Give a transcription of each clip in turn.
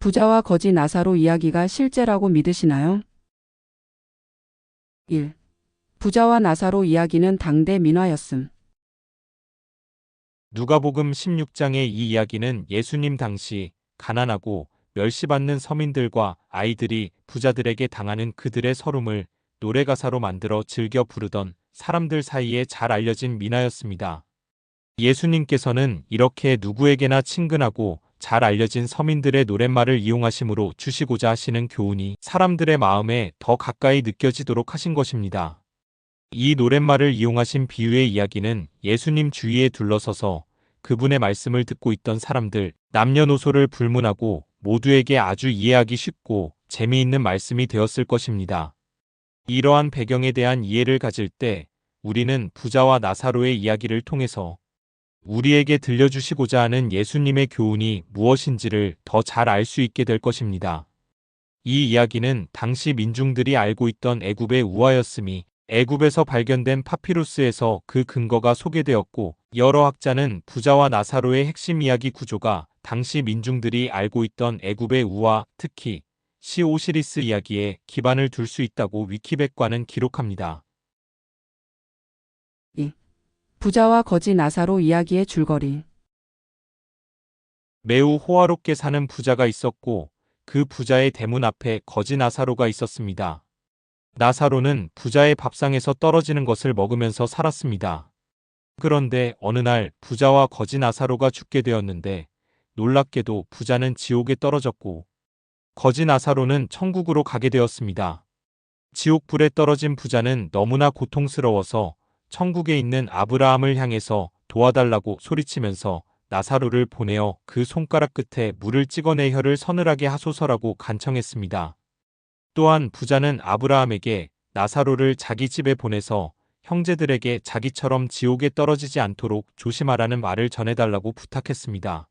부자와 거지 나사로 이야기가 실제라고 믿으시나요? 1. 부자와 나사로 이야기는 당대 민화였음. 누가복음 16장의 이 이야기는 예수님 당시 가난하고 멸시받는 서민들과 아이들이 부자들에게 당하는 그들의 서름을 노래가사로 만들어 즐겨 부르던 사람들 사이에 잘 알려진 민화였습니다. 예수님께서는 이렇게 누구에게나 친근하고 잘 알려진 서민들의 노랫말을 이용하심으로 주시고자 하시는 교훈이 사람들의 마음에 더 가까이 느껴지도록 하신 것입니다. 이 노랫말을 이용하신 비유의 이야기는 예수님 주위에 둘러서서 그분의 말씀을 듣고 있던 사람들, 남녀노소를 불문하고 모두에게 아주 이해하기 쉽고 재미있는 말씀이 되었을 것입니다. 이러한 배경에 대한 이해를 가질 때 우리는 부자와 나사로의 이야기를 통해서 우리에게 들려주시고자 하는 예수님의 교훈이 무엇인지를 더 잘 알 수 있게 될 것입니다. 이 이야기는 당시 민중들이 알고 있던 애굽의 우화였음이 애굽에서 발견된 파피루스에서 그 근거가 소개되었고, 여러 학자는 부자와 나사로의 핵심 이야기 구조가 당시 민중들이 알고 있던 애굽의 우화, 특히 시오시리스 이야기에 기반을 둘 수 있다고 위키백과는 기록합니다. 2. 부자와 거지 나사로 이야기의 줄거리. 매우 호화롭게 사는 부자가 있었고, 그 부자의 대문 앞에 거지 나사로가 있었습니다. 나사로는 부자의 밥상에서 떨어지는 것을 먹으면서 살았습니다. 그런데 어느 날 부자와 거지 나사로가 죽게 되었는데, 놀랍게도 부자는 지옥에 떨어졌고 거지 나사로는 천국으로 가게 되었습니다. 지옥불에 떨어진 부자는 너무나 고통스러워서 천국에 있는 아브라함을 향해서 도와달라고 소리치면서 나사로를 보내어 그 손가락 끝에 물을 찍어내 혀를 서늘하게 하소서라고 간청했습니다. 또한 부자는 아브라함에게 나사로를 자기 집에 보내서 형제들에게 자기처럼 지옥에 떨어지지 않도록 조심하라는 말을 전해달라고 부탁했습니다.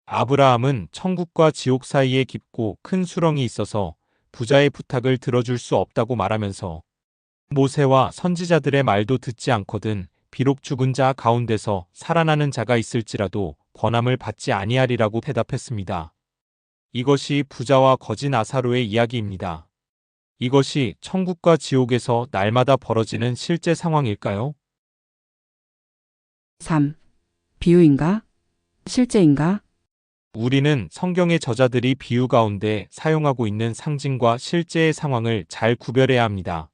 아브라함은 천국과 지옥 사이에 깊고 큰 수렁이 있어서 부자의 부탁을 들어줄 수 없다고 말하면서 모세와 선지자들의 말도 듣지 않거든 비록 죽은 자 가운데서 살아나는 자가 있을지라도 권함을 받지 아니하리라고 대답했습니다. 이것이 부자와 거지 나사로의 이야기입니다. 이것이 천국과 지옥에서 날마다 벌어지는 실제 상황일까요? 3. 비유인가? 실제인가? 우리는 성경의 저자들이 비유 가운데 사용하고 있는 상징과 실제의 상황을 잘 구별해야 합니다.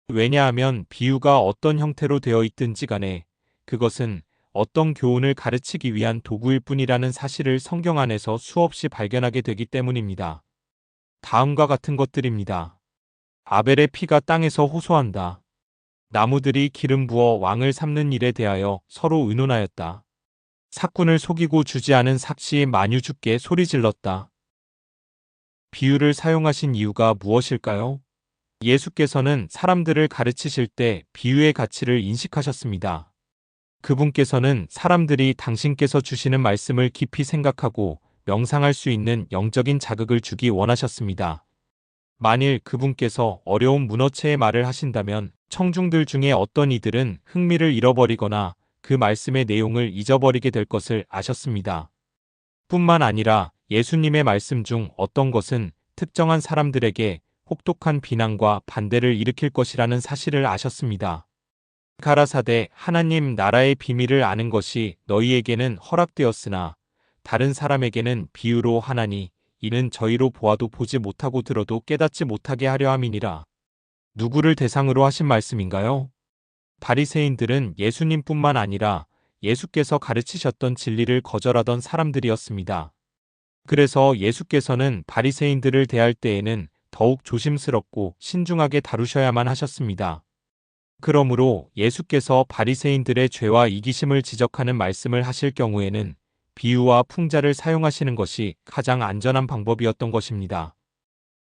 왜냐하면 비유가 어떤 형태로 되어 있든지 간에 그것은 어떤 교훈을 가르치기 위한 도구일 뿐이라는 사실을 성경 안에서 수없이 발견하게 되기 때문입니다. 다음과 같은 것들입니다. 아벨의 피가 땅에서 호소한다. 나무들이 기름 부어 왕을 삼는 일에 대하여 서로 의논하였다. 삭군을 속이고 주지 않은 삭시의 만유주께 소리질렀다. 비유를 사용하신 이유가 무엇일까요? 예수께서는 사람들을 가르치실 때 비유의 가치를 인식하셨습니다. 그분께서는 사람들이 당신께서 주시는 말씀을 깊이 생각하고 명상할 수 있는 영적인 자극을 주기 원하셨습니다. 만일 그분께서 어려운 문어체의 말을 하신다면 청중들 중에 어떤 이들은 흥미를 잃어버리거나 그 말씀의 내용을 잊어버리게 될 것을 아셨습니다. 뿐만 아니라 예수님의 말씀 중 어떤 것은 특정한 사람들에게 혹독한 비난과 반대를 일으킬 것이라는 사실을 아셨습니다. 가라사대 하나님 나라의 비밀을 아는 것이 너희에게는 허락되었으나 다른 사람에게는 비유로 하나니 이는 저희로 보아도 보지 못하고 들어도 깨닫지 못하게 하려 함이니라. 누구를 대상으로 하신 말씀인가요? 바리새인들은 예수님뿐만 아니라 예수께서 가르치셨던 진리를 거절하던 사람들이었습니다. 그래서 예수께서는 바리새인들을 대할 때에는 더욱 조심스럽고 신중하게 다루셔야만 하셨습니다. 그러므로 예수께서 바리새인들의 죄와 이기심을 지적하는 말씀을 하실 경우에는 비유와 풍자를 사용하시는 것이 가장 안전한 방법이었던 것입니다.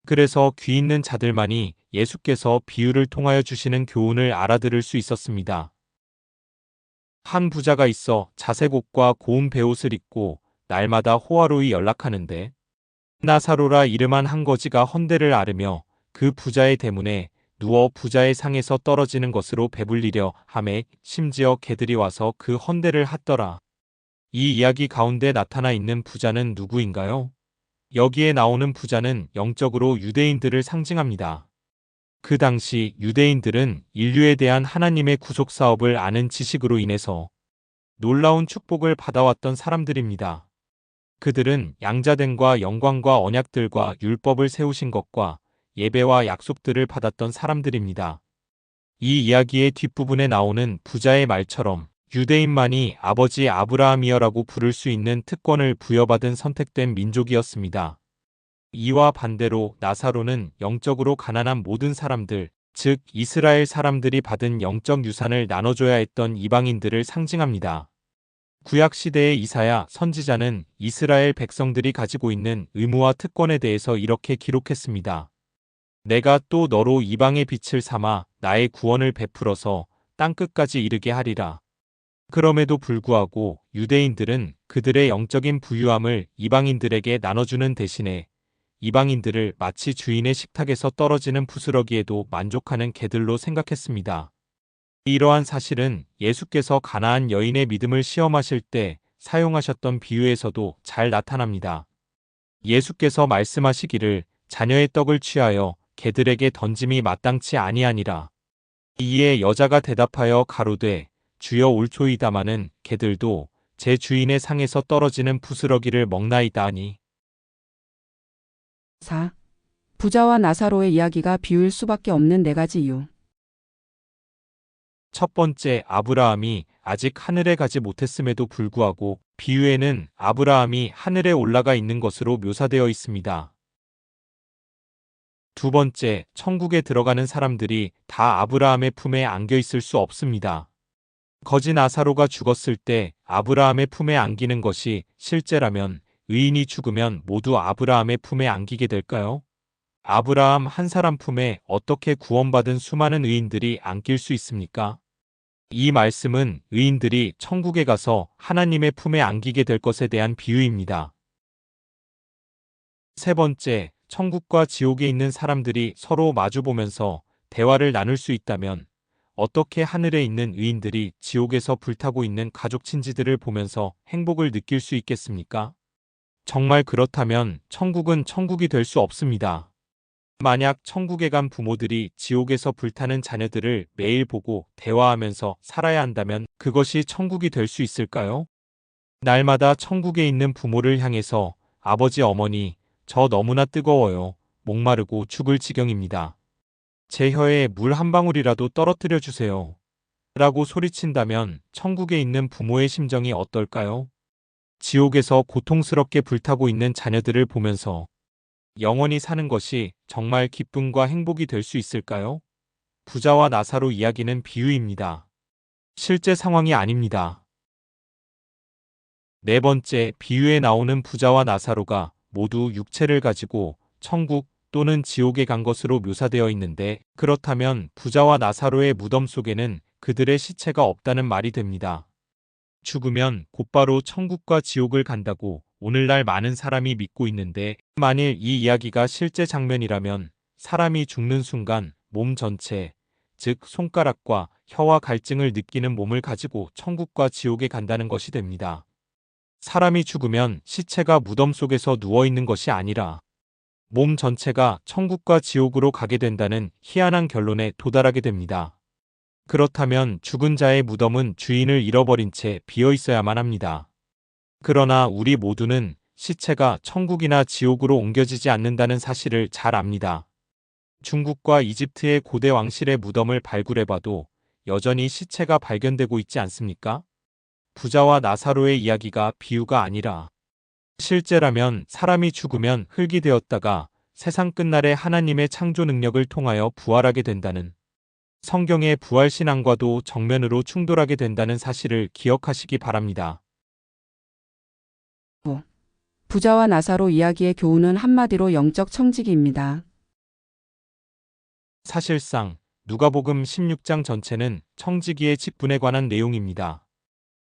그래서 귀 있는 자들만이 예수께서 비유를 통하여 주시는 교훈을 알아들을 수 있었습니다. 한 부자가 있어 자색 옷과 고운 베옷을 입고 날마다 호화로이 연락하는데 나사로라 이름한 한 거지가 헌대를 앓으며 그 부자의 대문에 누워 부자의 상에서 떨어지는 것으로 배불리려 하매 심지어 개들이 와서 그 헌대를 핥더라. 이 이야기 가운데 나타나 있는 부자는 누구인가요? 여기에 나오는 부자는 영적으로 유대인들을 상징합니다. 그 당시 유대인들은 인류에 대한 하나님의 구속 사업을 아는 지식으로 인해서 놀라운 축복을 받아왔던 사람들입니다. 그들은 양자됨과 영광과 언약들과 율법을 세우신 것과 예배와 약속들을 받았던 사람들입니다. 이 이야기의 뒷부분에 나오는 부자의 말처럼 유대인만이 아버지 아브라함이여라고 부를 수 있는 특권을 부여받은 선택된 민족이었습니다. 이와 반대로 나사로는 영적으로 가난한 모든 사람들, 즉 이스라엘 사람들이 받은 영적 유산을 나눠줘야 했던 이방인들을 상징합니다. 구약 시대의 이사야 선지자는 이스라엘 백성들이 가지고 있는 의무와 특권에 대해서 이렇게 기록했습니다. 내가 또 너로 이방의 빛을 삼아 나의 구원을 베풀어서 땅끝까지 이르게 하리라. 그럼에도 불구하고 유대인들은 그들의 영적인 부유함을 이방인들에게 나눠주는 대신에 이방인들을 마치 주인의 식탁에서 떨어지는 부스러기에도 만족하는 개들로 생각했습니다. 이러한 사실은 예수께서 가나안 여인의 믿음을 시험하실 때 사용하셨던 비유에서도 잘 나타납니다. 예수께서 말씀하시기를 자녀의 떡을 취하여 개들에게 던짐이 마땅치 아니하니라. 이에 여자가 대답하여 가로되 주여 옳소이다마는 개들도 제 주인의 상에서 떨어지는 부스러기를 먹나이다 하니. 4. 부자와 나사로의 이야기가 비유일 수밖에 없는 네 가지 이유. 첫 번째, 아브라함이 아직 하늘에 가지 못했음에도 불구하고 비유에는 아브라함이 하늘에 올라가 있는 것으로 묘사되어 있습니다. 두 번째, 천국에 들어가는 사람들이 다 아브라함의 품에 안겨 있을 수 없습니다. 거지 나사로가 죽었을 때 아브라함의 품에 안기는 것이 실제라면 의인이 죽으면 모두 아브라함의 품에 안기게 될까요? 아브라함 한 사람 품에 어떻게 구원받은 수많은 의인들이 안길 수 있습니까? 이 말씀은 의인들이 천국에 가서 하나님의 품에 안기게 될 것에 대한 비유입니다. 세 번째, 천국과 지옥에 있는 사람들이 서로 마주보면서 대화를 나눌 수 있다면 어떻게 하늘에 있는 의인들이 지옥에서 불타고 있는 가족 친지들을 보면서 행복을 느낄 수 있겠습니까? 정말 그렇다면 천국은 천국이 될 수 없습니다. 만약 천국에 간 부모들이 지옥에서 불타는 자녀들을 매일 보고 대화하면서 살아야 한다면 그것이 천국이 될 수 있을까요? 날마다 천국에 있는 부모를 향해서 아버지 어머니, 저 너무나 뜨거워요. 목마르고 죽을 지경입니다. 제 혀에 물 한 방울이라도 떨어뜨려 주세요. 라고 소리친다면 천국에 있는 부모의 심정이 어떨까요? 지옥에서 고통스럽게 불타고 있는 자녀들을 보면서 영원히 사는 것이 정말 기쁨과 행복이 될 수 있을까요? 부자와 나사로 이야기는 비유입니다. 실제 상황이 아닙니다. 네 번째, 비유에 나오는 부자와 나사로가 모두 육체를 가지고 천국 또는 지옥에 간 것으로 묘사되어 있는데 그렇다면 부자와 나사로의 무덤 속에는 그들의 시체가 없다는 말이 됩니다. 죽으면 곧바로 천국과 지옥을 간다고 오늘날 많은 사람이 믿고 있는데 만일 이 이야기가 실제 장면이라면 사람이 죽는 순간 몸 전체, 즉 손가락과 혀와 갈증을 느끼는 몸을 가지고 천국과 지옥에 간다는 것이 됩니다. 사람이 죽으면 시체가 무덤 속에서 누워있는 것이 아니라 몸 전체가 천국과 지옥으로 가게 된다는 희한한 결론에 도달하게 됩니다. 그렇다면 죽은 자의 무덤은 주인을 잃어버린 채 비어 있어야만 합니다. 그러나 우리 모두는 시체가 천국이나 지옥으로 옮겨지지 않는다는 사실을 잘 압니다. 중국과 이집트의 고대 왕실의 무덤을 발굴해봐도 여전히 시체가 발견되고 있지 않습니까? 부자와 나사로의 이야기가 비유가 아니라 실제라면 사람이 죽으면 흙이 되었다가 세상 끝날에 하나님의 창조 능력을 통하여 부활하게 된다는 성경의 부활신앙과도 정면으로 충돌하게 된다는 사실을 기억하시기 바랍니다. 부자와 나사로 이야기의 교훈은 한마디로 영적 청지기입니다. 사실상 누가복음 16장 전체는 청지기의 직분에 관한 내용입니다.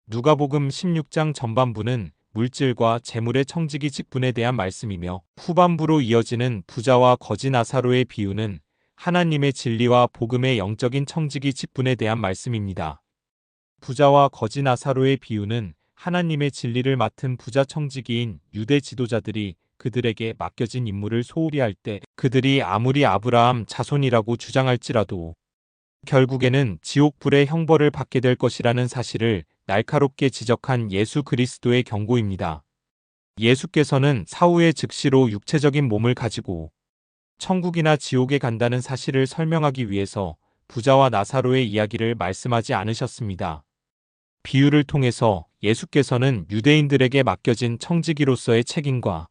누가복음 16장 전반부는 물질과 재물의 청지기 직분에 대한 말씀이며 후반부로 이어지는 부자와 거지 나사로의 비유는 하나님의 진리와 복음의 영적인 청지기 직분에 대한 말씀입니다. 부자와 거지 나사로의 비유는 하나님의 진리를 맡은 부자 청지기인 유대 지도자들이 그들에게 맡겨진 임무를 소홀히 할 때 그들이 아무리 아브라함 자손이라고 주장할지라도 결국에는 지옥불의 형벌을 받게 될 것이라는 사실을 날카롭게 지적한 예수 그리스도의 경고입니다. 예수께서는 사후에 즉시로 육체적인 몸을 가지고 천국이나 지옥에 간다는 사실을 설명하기 위해서 부자와 나사로의 이야기를 말씀하지 않으셨습니다. 비유를 통해서 예수께서는 유대인들에게 맡겨진 청지기로서의 책임과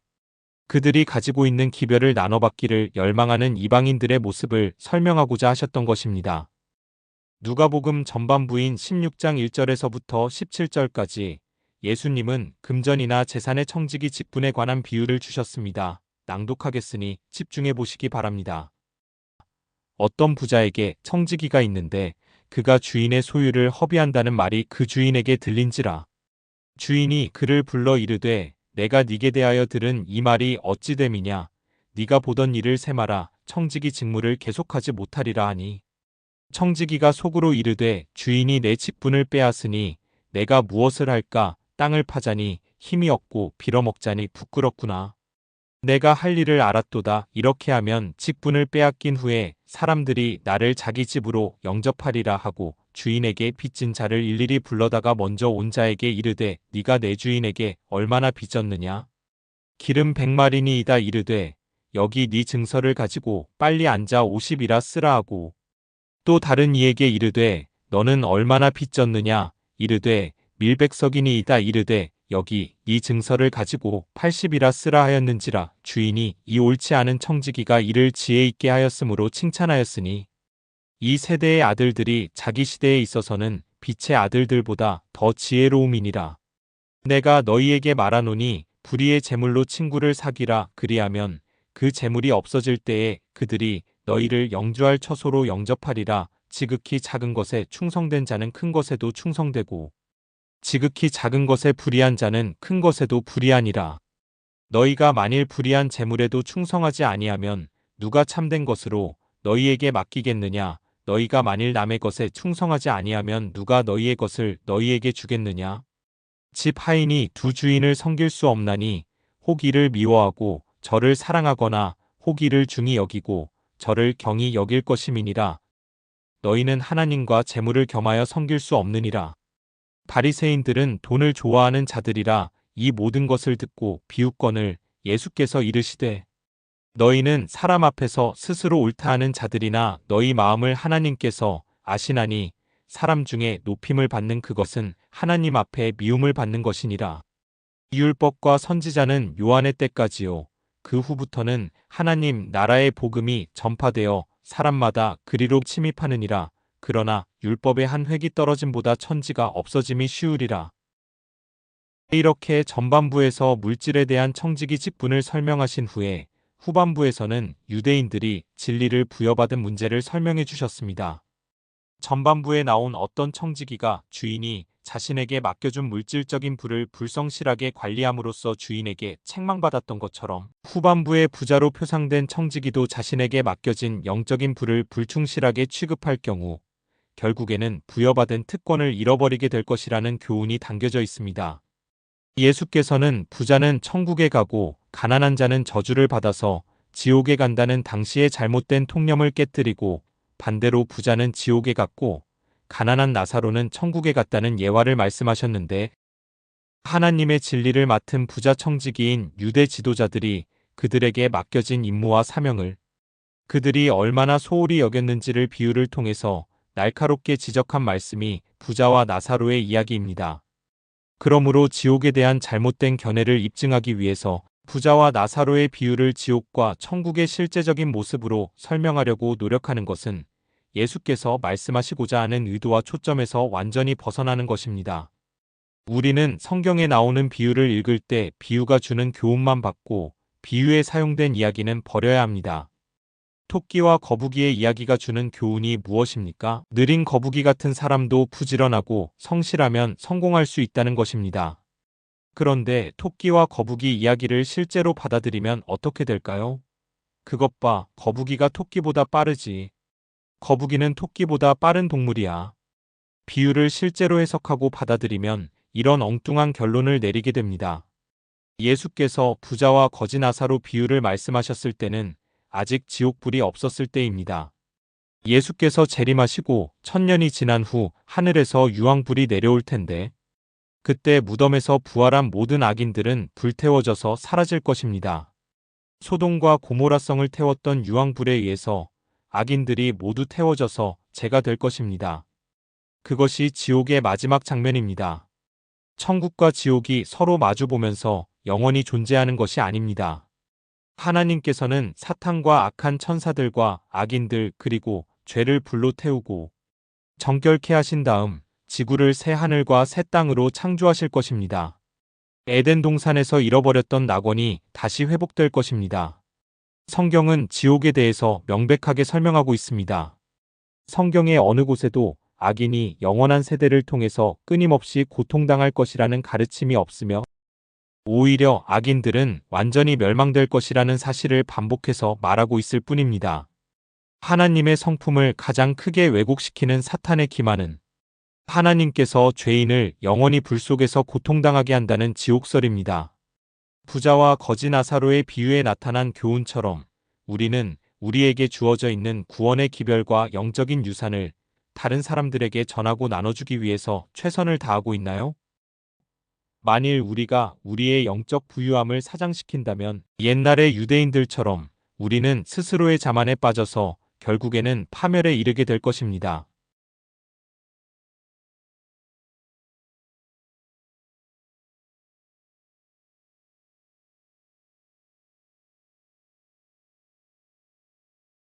그들이 가지고 있는 기별을 나눠받기를 열망하는 이방인들의 모습을 설명하고자 하셨던 것입니다. 누가복음 전반부인 16장 1절에서부터 17절까지 예수님은 금전이나 재산의 청지기 직분에 관한 비유를 주셨습니다. 낭독하겠으니 집중해 보시기 바랍니다. 어떤 부자에게 청지기가 있는데 그가 주인의 소유를 허비한다는 말이 그 주인에게 들린지라. 주인이 그를 불러 이르되 내가 네게 대하여 들은 이 말이 어찌 됨이냐. 네가 보던 일을 세마라. 청지기 직무를 계속하지 못하리라 하니 청지기가 속으로 이르되 주인이 내 직분을 빼앗으니 내가 무엇을 할까. 땅을 파자니 힘이 없고 빌어먹자니 부끄럽구나. 내가 할 일을 알았도다. 이렇게 하면 직분을 빼앗긴 후에 사람들이 나를 자기 집으로 영접하리라 하고 주인에게 빚진 자를 일일이 불러다가 먼저 온 자에게 이르되 네가 내 주인에게 얼마나 빚졌느냐. 기름 100마리니이다. 이르되 여기 네 증서를 가지고 빨리 앉아 50이라 쓰라 하고 또 다른 이에게 이르되 너는 얼마나 빚졌느냐. 이르되 밀백석이니이다. 이르되 여기 이 증서를 가지고 80이라 쓰라 하였는지라. 주인이 이 옳지 않은 청지기가 이를 지혜 있게 하였으므로 칭찬하였으니 이 세대의 아들들이 자기 시대에 있어서는 빛의 아들들보다 더 지혜로움이니라. 내가 너희에게 말하노니 불의의 재물로 친구를 사귀라. 그리하면 그 재물이 없어질 때에 그들이 너희를 영주할 처소로 영접하리라. 지극히 작은 것에 충성된 자는 큰 것에도 충성되고 지극히 작은 것에 불의한 자는 큰 것에도 불의하니라. 너희가 만일 불의한 재물에도 충성하지 아니하면 누가 참된 것으로 너희에게 맡기겠느냐. 너희가 만일 남의 것에 충성하지 아니하면 누가 너희의 것을 너희에게 주겠느냐. 집 하인이 두 주인을 섬길 수 없나니 혹 이를 미워하고 저를 사랑하거나 혹 이를 중히 여기고 저를 경히 여길 것임이니라. 너희는 하나님과 재물을 겸하여 섬길 수 없느니라. 바리새인들은 돈을 좋아하는 자들이라. 이 모든 것을 듣고 비웃거늘 예수께서 이르시되 너희는 사람 앞에서 스스로 옳다 하는 자들이나 너희 마음을 하나님께서 아시나니 사람 중에 높임을 받는 그것은 하나님 앞에 미움을 받는 것이니라. 율법과 선지자는 요한의 때까지요. 그 후부터는 하나님 나라의 복음이 전파되어 사람마다 그리로 침입하느니라. 그러나 율법의 한 획이 떨어짐보다 천지가 없어짐이 쉬우리라. 이렇게 전반부에서 물질에 대한 청지기 직분을 설명하신 후에 후반부에서는 유대인들이 진리를 부여받은 문제를 설명해 주셨습니다. 전반부에 나온 어떤 청지기가 주인이 자신에게 맡겨준 물질적인 부를 불성실하게 관리함으로써 주인에게 책망받았던 것처럼 후반부의 부자로 표상된 청지기도 자신에게 맡겨진 영적인 부를 불충실하게 취급할 경우 결국에는 부여받은 특권을 잃어버리게 될 것이라는 교훈이 담겨져 있습니다. 예수께서는 부자는 천국에 가고 가난한 자는 저주를 받아서 지옥에 간다는 당시의 잘못된 통념을 깨뜨리고 반대로 부자는 지옥에 갔고 가난한 나사로는 천국에 갔다는 예화를 말씀하셨는데 하나님의 진리를 맡은 부자 청지기인 유대 지도자들이 그들에게 맡겨진 임무와 사명을 그들이 얼마나 소홀히 여겼는지를 비유를 통해서 날카롭게 지적한 말씀이 부자와 나사로의 이야기입니다. 그러므로 지옥에 대한 잘못된 견해를 입증하기 위해서 부자와 나사로의 비유를 지옥과 천국의 실제적인 모습으로 설명하려고 노력하는 것은 예수께서 말씀하시고자 하는 의도와 초점에서 완전히 벗어나는 것입니다. 우리는 성경에 나오는 비유를 읽을 때 비유가 주는 교훈만 받고 비유에 사용된 이야기는 버려야 합니다. 토끼와 거북이의 이야기가 주는 교훈이 무엇입니까? 느린 거북이 같은 사람도 부지런하고 성실하면 성공할 수 있다는 것입니다. 그런데 토끼와 거북이 이야기를 실제로 받아들이면 어떻게 될까요? 그것 봐, 거북이가 토끼보다 빠르지. 거북이는 토끼보다 빠른 동물이야. 비유를 실제로 해석하고 받아들이면 이런 엉뚱한 결론을 내리게 됩니다. 예수께서 부자와 거지 나사로 비유를 말씀하셨을 때는 아직 지옥불이 없었을 때입니다. 예수께서 재림하시고 1000년이 지난 후 하늘에서 유황불이 내려올 텐데 그때 무덤에서 부활한 모든 악인들은 불태워져서 사라질 것입니다. 소돔과 고모라성을 태웠던 유황불에 의해서 악인들이 모두 태워져서 재가 될 것입니다. 그것이 지옥의 마지막 장면입니다. 천국과 지옥이 서로 마주보면서 영원히 존재하는 것이 아닙니다. 하나님께서는 사탄과 악한 천사들과 악인들 그리고 죄를 불로 태우고 정결케 하신 다음 지구를 새 하늘과 새 땅으로 창조하실 것입니다. 에덴 동산에서 잃어버렸던 낙원이 다시 회복될 것입니다. 성경은 지옥에 대해서 명백하게 설명하고 있습니다. 성경의 어느 곳에도 악인이 영원한 세대를 통해서 끊임없이 고통당할 것이라는 가르침이 없으며 오히려 악인들은 완전히 멸망될 것이라는 사실을 반복해서 말하고 있을 뿐입니다. 하나님의 성품을 가장 크게 왜곡시키는 사탄의 기만은 하나님께서 죄인을 영원히 불 속에서 고통당하게 한다는 지옥설입니다. 부자와 거지 나사로의 비유에 나타난 교훈처럼 우리는 우리에게 주어져 있는 구원의 기별과 영적인 유산을 다른 사람들에게 전하고 나눠주기 위해서 최선을 다하고 있나요? 만일 우리가 우리의 영적 부유함을 사장시킨다면 옛날의 유대인들처럼 우리는 스스로의 자만에 빠져서 결국에는 파멸에 이르게 될 것입니다.